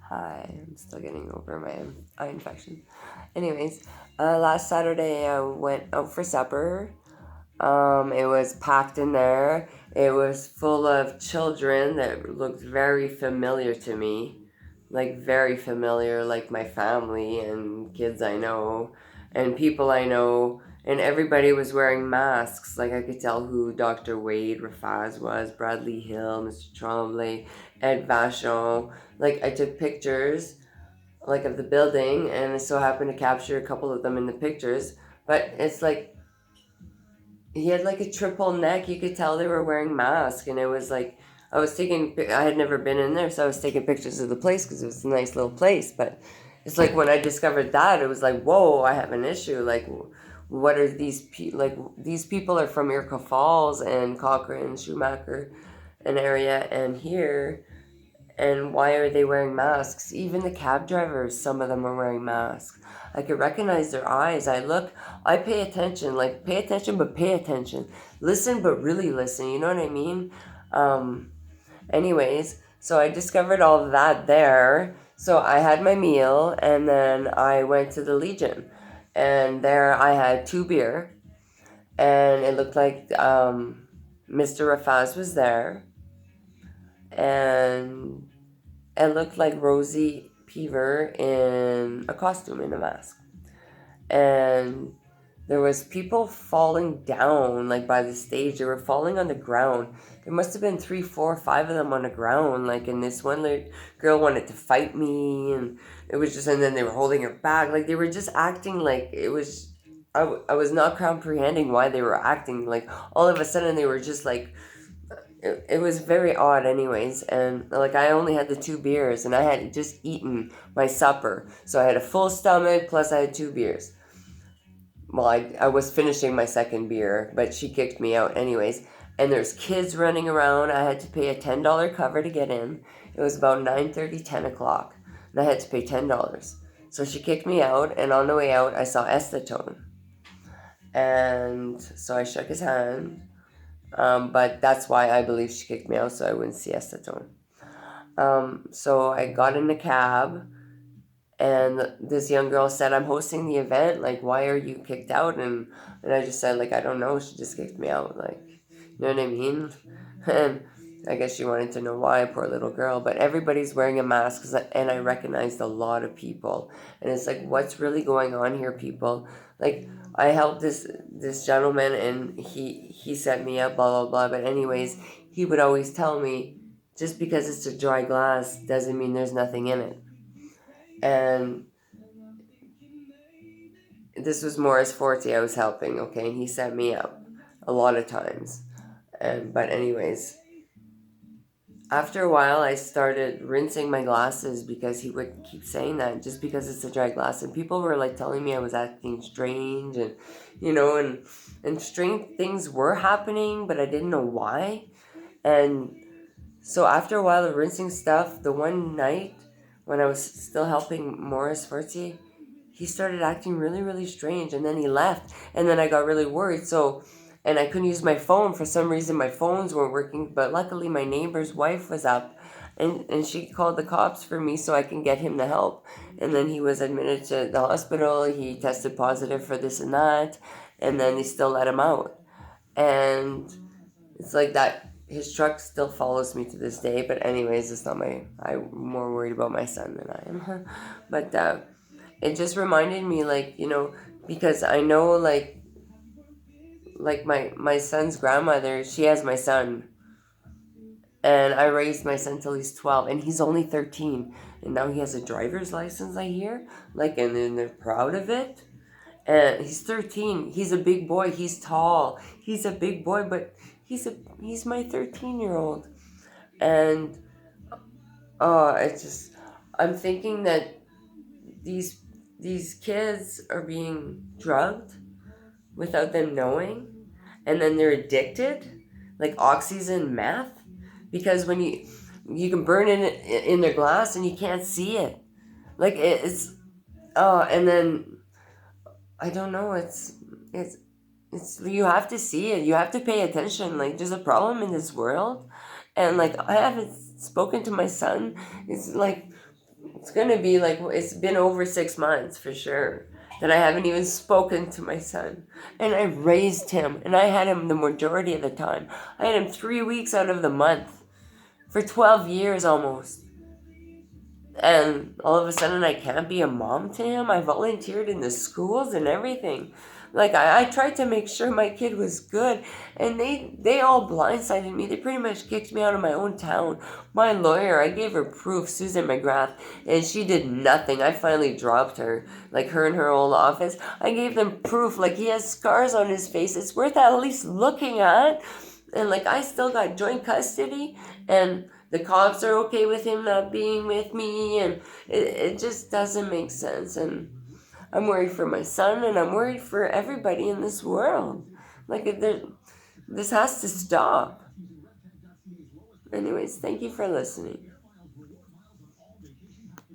Hi, I'm still getting over my eye infection. Anyways, last Saturday I went out for supper. It was packed in there. It was full of children that looked very familiar to me. Like, very familiar, like my family and kids I know and people I know. And everybody was wearing masks. Like, I could tell who Dr. Wade Rafaz was, Bradley Hill, Mr. Tremblay, Ed Vachon. Like, I took pictures, like, of the building, and I so happened to capture a couple of them in the pictures. But it's like, he had like a triple neck. You could tell they were wearing masks, and it was like I had never been in there, so I was taking pictures of the place because it was a nice little place. But it's like when I discovered that, it was like, whoa, I have an issue. Like, what are these like? These people are from Iroquois Falls and Cochrane, Schumacher, an area, and here. And why are they wearing masks? Even the cab drivers, some of them are wearing masks. I could recognize their eyes. I pay attention, like pay attention, but pay attention. Listen, but really listen. You know what I mean? Um, Anyways, so I discovered all of that there. So I had my meal and then I went to the Legion. And there I had 2 beer. And it looked like Mr. Rafaz was there. And it looked like Rosie Peaver in a costume, in a mask. And there was people falling down, like by the stage. They were falling on the ground. There must have been 3, 4, 5 of them on the ground. Like, and this one girl wanted to fight me, and it was just, and then they were holding her back. Like, they were just acting like it was. I was not comprehending why they were acting like all of a sudden they were just like it was very odd anyways. And like I only had the 2 beers and I had just eaten my supper, so I had a full stomach plus I had 2 beers. Well, I was finishing my second beer, but she kicked me out anyways. And there's kids running around. I had to pay a $10 cover to get in. It was about 9:30, 10 o'clock, and I had to pay $10. So she kicked me out, and on the way out I saw Estetone, and so I shook his hand. But that's why I believe she kicked me out, so I wouldn't see Estetone. So I got in a cab, and this young girl said, "I'm hosting the event. Like, why are you kicked out?" And I just said, like, I don't know. She just kicked me out. Like, you know what I mean? And I guess she wanted to know why, poor little girl. But everybody's wearing a mask, and I recognized a lot of people. And it's like, what's really going on here, people? Like, I helped this gentleman, and he set me up, blah blah blah. But anyways, he would always tell me, just because it's a dry glass doesn't mean there's nothing in it. And this was Morris Forte I was helping, okay, and he set me up a lot of times. And but anyways, after a while I started rinsing my glasses because he would keep saying that just because it's a dry glass, and people were like telling me I was acting strange, and and strange things were happening, but I didn't know why. And so after a while of rinsing stuff, the one night when I was still helping Morris Forte, he started acting really, really strange, and then he left, and then I got really worried. So, and I couldn't use my phone for some reason. My phones weren't working, but luckily my neighbor's wife was up, and she called the cops for me so I can get him the help. And then he was admitted to the hospital. He tested positive for this and that, and then they still let him out. And it's like that. His truck still follows me to this day. But anyways, it's not my. I'm more worried about my son than I am. But it just reminded me, like, because I know, like my son's grandmother, she has my son, and I raised my son till he's 12, and he's only 13, and now he has a driver's license. I hear, like, and then they're proud of it. And he's 13. He's a big boy. He's tall. He's a big boy, but he's my 13-year-old, and it's just I'm thinking that these these kids are being drugged without them knowing, and then they're addicted, like oxys and meth, because when you can burn it in their glass and you can't see it, like it's and then I don't know, it's you have to see it, you have to pay attention. Like, there's a problem in this world, and like I haven't spoken to my son. It's like, It's going to be like, it's been over 6 months for sure that I haven't even spoken to my son. And I raised him, and I had him the majority of the time. I had him 3 weeks out of the month for 12 years almost. And all of a sudden I can't be a mom to him. I volunteered in the schools and everything. Like I tried to make sure my kid was good, and they all blindsided me. They pretty much kicked me out of my own town. My lawyer, I gave her proof, Susan McGrath, and she did nothing. I finally dropped her, like her in her old office. I gave them proof, like he has scars on his face. It's worth at least looking at. And like I still got joint custody, and the cops are okay with him not being with me, and it just doesn't make sense. And I'm worried for my son, and I'm worried for everybody in this world. Like, this has to stop. Anyways, thank you for listening.